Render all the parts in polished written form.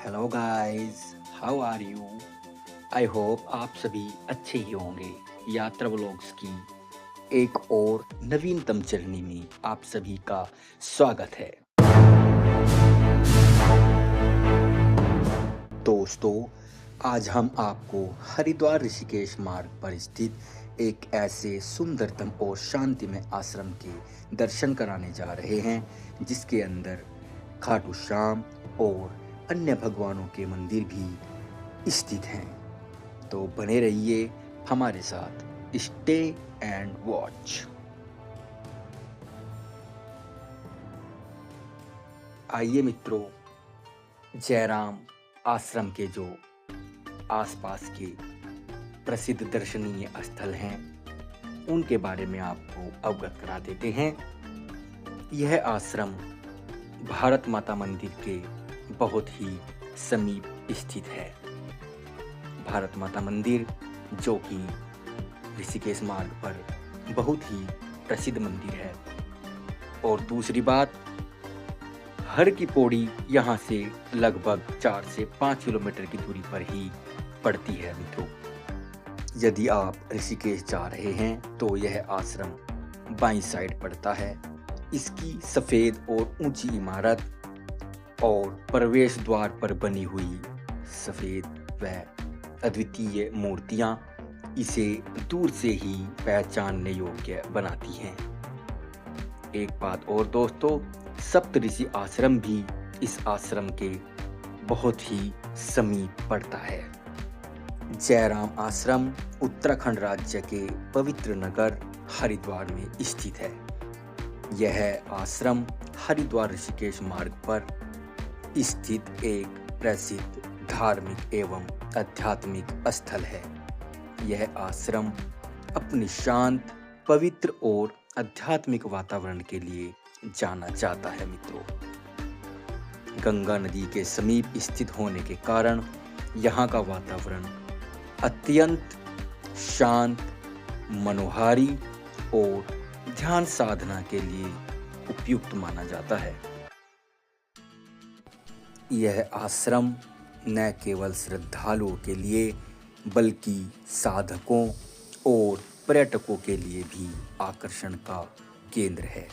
Hello guys, how are you? I hope आप सभी अच्छे ही होंगे। यात्रा व्लॉग्स की एक और नवीनतम जर्नी में आप सभी का स्वागत है। दोस्तों, आज हम आपको हरिद्वार ऋषिकेश मार्ग पर स्थित एक ऐसे सुंदरतम और शांतिमय आश्रम के दर्शन कराने जा रहे हैं जिसके अंदर खाटू श्याम और अन्य भगवानों के मंदिर भी स्थित हैं। तो बने रहिए हमारे साथ। Stay and watch. आइए मित्रों, जयराम आश्रम के जो आसपास के प्रसिद्ध दर्शनीय स्थल हैं उनके बारे में आपको अवगत करा देते हैं। यह आश्रम भारत माता मंदिर के बहुत ही समीप स्थित है। भारत माता मंदिर जो कि ऋषिकेश मार्ग पर बहुत ही प्रसिद्ध मंदिर है। और दूसरी बात, हर की पौड़ी यहाँ से लगभग 4 से 5 किलोमीटर की दूरी पर ही पड़ती है मित्रों। यदि आप ऋषिकेश जा रहे हैं तो यह आश्रम बाईं साइड पड़ता है। इसकी सफ़ेद और ऊंची इमारत और प्रवेश द्वार पर बनी हुई सफ़ेद व अद्वितीय मूर्तियाँ इसे दूर से ही पहचानने योग्य बनाती हैं। एक बात और दोस्तों, सप्तऋषि आश्रम भी इस आश्रम के बहुत ही समीप पड़ता है। जयराम आश्रम उत्तराखंड राज्य के पवित्र नगर हरिद्वार में स्थित है। यह आश्रम हरिद्वार ऋषिकेश मार्ग पर स्थित एक प्रसिद्ध धार्मिक एवं आध्यात्मिक स्थल है। यह आश्रम अपनी शांत, पवित्र और आध्यात्मिक वातावरण के लिए जाना जाता है मित्रों। गंगा नदी के समीप स्थित होने के कारण यहाँ का वातावरण अत्यंत शांत, मनोहारी और ध्यान साधना के लिए उपयुक्त माना जाता है। यह आश्रम न केवल श्रद्धालुओं के लिए बल्कि साधकों और पर्यटकों के लिए भी आकर्षण का केंद्र है।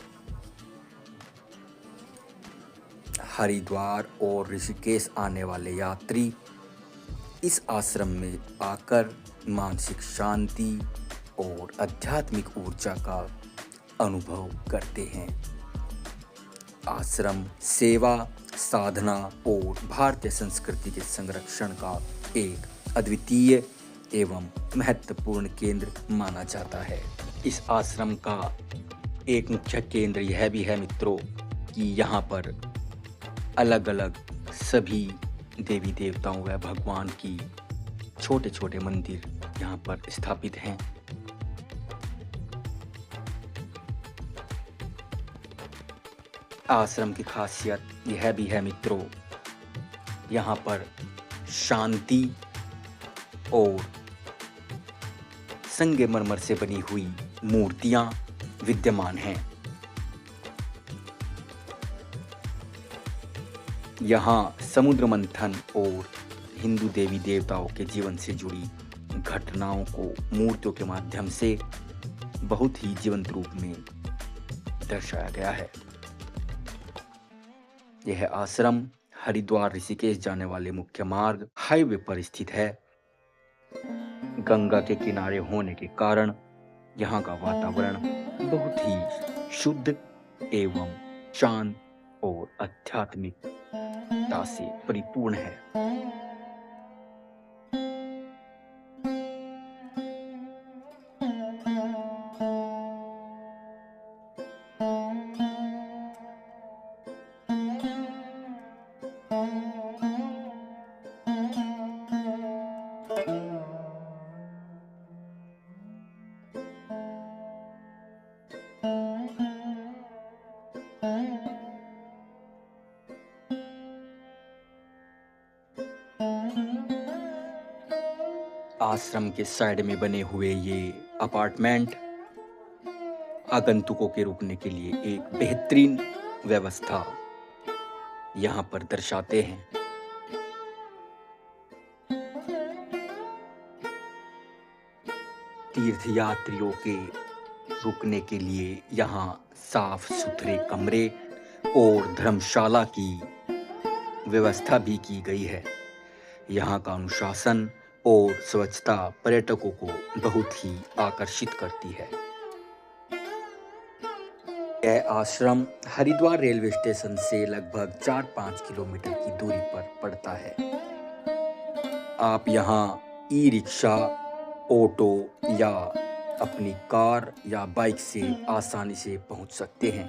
हरिद्वार और ऋषिकेश आने वाले यात्री इस आश्रम में आकर मानसिक शांति और आध्यात्मिक ऊर्जा का अनुभव करते हैं। आश्रम सेवा, साधना और भारतीय संस्कृति के संरक्षण का एक अद्वितीय एवं महत्वपूर्ण केंद्र माना जाता है। इस आश्रम का एक मुख्य केंद्र यह भी है मित्रों कि यहाँ पर अलग अलग सभी देवी देवताओं व भगवान की छोटे छोटे मंदिर यहाँ पर स्थापित हैं। आश्रम की खासियत यह भी है मित्रों, यहाँ पर शांति और संगमरमर से बनी हुई मूर्तियां विद्यमान हैं। यहाँ समुद्र मंथन और हिंदू देवी देवताओं के जीवन से जुड़ी घटनाओं को मूर्तियों के माध्यम से बहुत ही जीवंत रूप में दर्शाया गया है। यह आश्रम हरिद्वार ऋषिकेश जाने वाले मुख्य मार्ग हाईवे पर स्थित है। गंगा के किनारे होने के कारण यहाँ का वातावरण बहुत ही शुद्ध एवं शांत और आध्यात्मिकता से परिपूर्ण है। आश्रम के साइड में बने हुए ये अपार्टमेंट आगंतुकों के रुकने के लिए एक बेहतरीन व्यवस्था यहाँ पर दर्शाते हैं। तीर्थयात्रियों के रुकने के लिए यहाँ साफ सुथरे कमरे और धर्मशाला की व्यवस्था भी की गई है। यहाँ का अनुशासन और स्वच्छता पर्यटकों को बहुत ही आकर्षित करती है। यह आश्रम हरिद्वार रेलवे स्टेशन से लगभग 4-5 किलोमीटर की दूरी पर पड़ता है। आप यहाँ ई-रिक्शा, ऑटो या अपनी कार या बाइक से आसानी से पहुँच सकते हैं।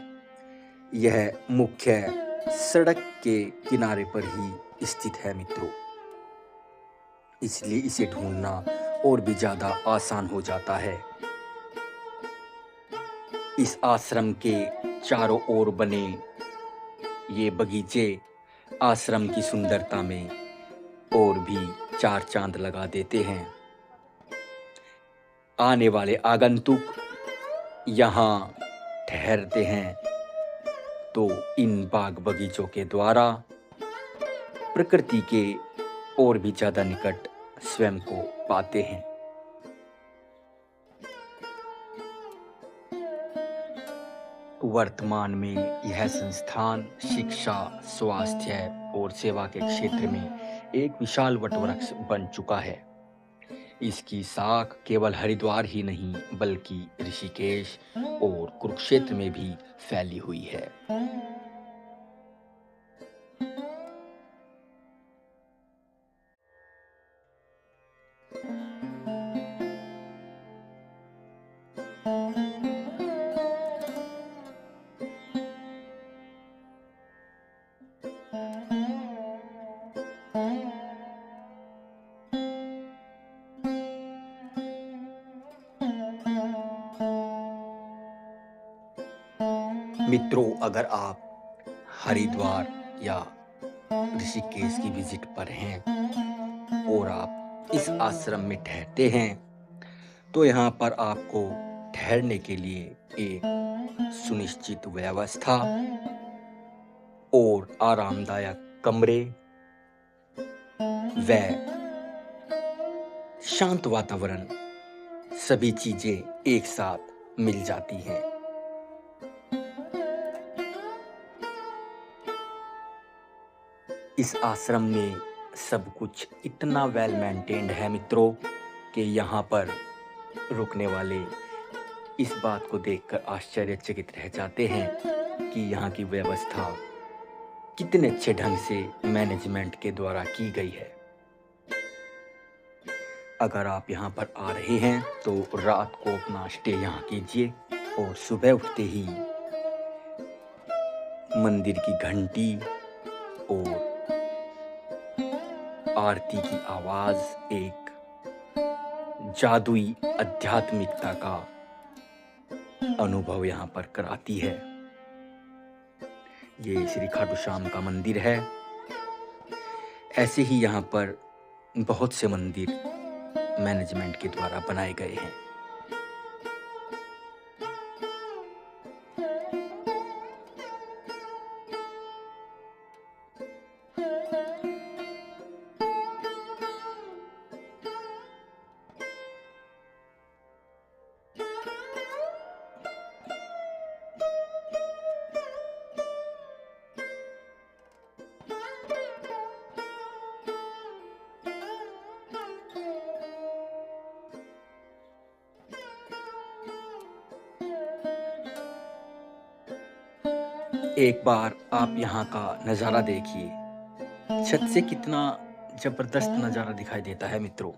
यह मुख्य सड़क के किनारे पर ही स्थित है मित्रों, इसलिए इसे ढूंढना और भी ज़्यादा आसान हो जाता है। इस आश्रम के चारों ओर बने ये बगीचे आश्रम की सुंदरता में और भी चार चांद लगा देते हैं। आने वाले आगंतुक यहाँ ठहरते हैं तो इन बाग बगीचों के द्वारा प्रकृति के और भी ज़्यादा निकट स्वयं को पाते हैं। वर्तमान में यह संस्थान शिक्षा, स्वास्थ्य और सेवा के क्षेत्र में एक विशाल वटवृक्ष बन चुका है। इसकी शाख केवल हरिद्वार ही नहीं बल्कि ऋषिकेश और कुरुक्षेत्र में भी फैली हुई है। मित्रों, अगर आप हरिद्वार या ऋषिकेश की विजिट पर हैं और आप इस आश्रम में ठहरते हैं तो यहाँ पर आपको ठहरने के लिए एक सुनिश्चित व्यवस्था और आरामदायक कमरे व शांत वातावरण सभी चीजें एक साथ मिल जाती हैं। इस आश्रम में सब कुछ इतना वेल मेंटेन्ड है मित्रों कि यहाँ पर रुकने वाले इस बात को देखकर आश्चर्यचकित रह जाते हैं कि यहाँ की व्यवस्था कितने अच्छे ढंग से मैनेजमेंट के द्वारा की गई है। अगर आप यहाँ पर आ रहे हैं तो रात को अपना स्टे यहाँ कीजिए और सुबह उठते ही मंदिर की घंटी और आरती की आवाज एक जादुई आध्यात्मिकता का अनुभव यहाँ पर कराती है। ये श्री खाटू श्याम का मंदिर है। ऐसे ही यहाँ पर बहुत से मंदिर मैनेजमेंट के द्वारा बनाए गए हैं। एक बार आप यहाँ का नज़ारा देखिए। छत से कितना जबरदस्त नज़ारा दिखाई देता है मित्रों।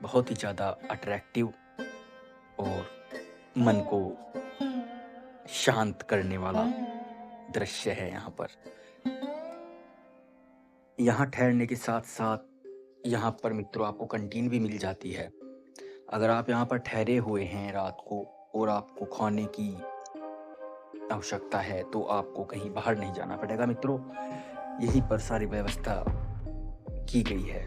बहुत ही ज़्यादा अट्रैक्टिव और मन को शांत करने वाला दृश्य है यहाँ पर। यहाँ ठहरने के साथ साथ यहाँ पर मित्रों आपको कैंटीन भी मिल जाती है। अगर आप यहाँ पर ठहरे हुए हैं रात को और आपको खाने की आवश्यकता है तो आपको कहीं बाहर नहीं जाना पड़ेगा मित्रों, यहीं पर सारी व्यवस्था की गई है।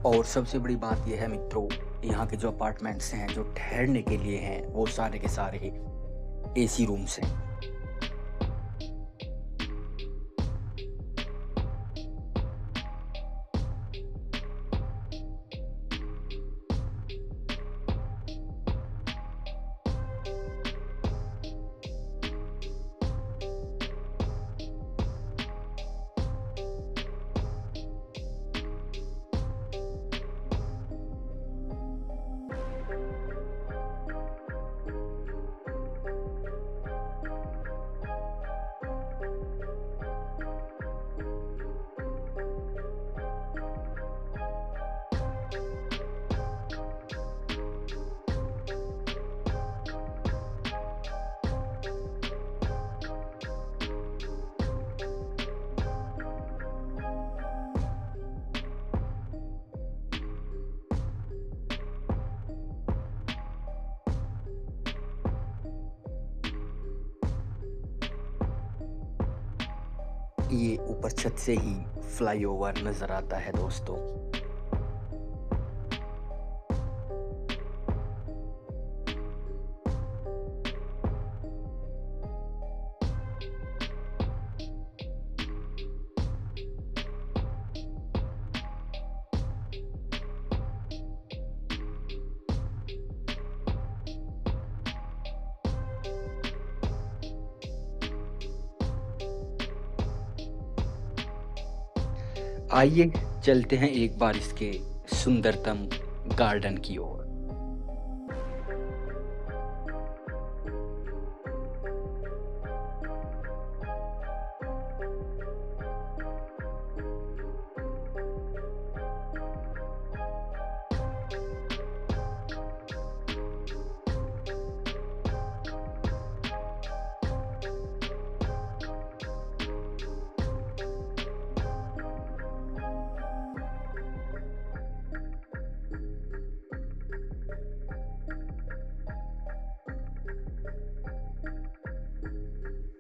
और सबसे बड़ी बात यह है मित्रों, यहाँ के जो अपार्टमेंट्स हैं, जो ठहरने के लिए हैं, वो सारे के सारे एसी रूम्स हैं। ये ऊपर छत से ही फ्लाईओवर नज़र आता है दोस्तों। आइए चलते हैं एक बार इसके सुंदरतम गार्डन की ओर।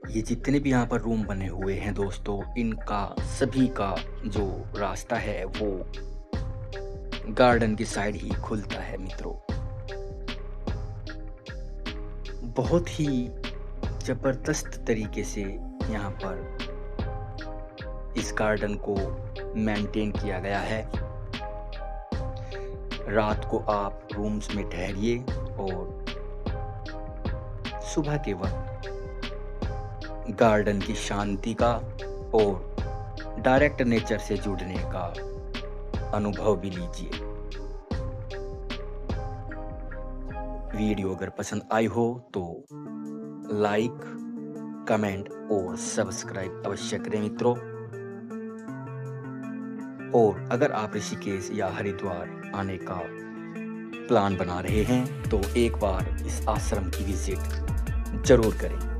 ये जितने भी यहाँ पर रूम बने हुए हैं दोस्तों, इनका सभी का जो रास्ता है वो गार्डन की साइड ही खुलता है मित्रों। बहुत ही जबरदस्त तरीके से यहाँ पर इस गार्डन को मेंटेन किया गया है। रात को आप रूम्स में ठहरिए और सुबह के वक्त गार्डन की शांति का और डायरेक्ट नेचर से जुड़ने का अनुभव भी लीजिए। वीडियो अगर पसंद आई हो तो लाइक, कमेंट और सब्सक्राइब अवश्य करें मित्रों। और अगर आप ऋषिकेश या हरिद्वार आने का प्लान बना रहे हैं तो एक बार इस आश्रम की विजिट जरूर करें।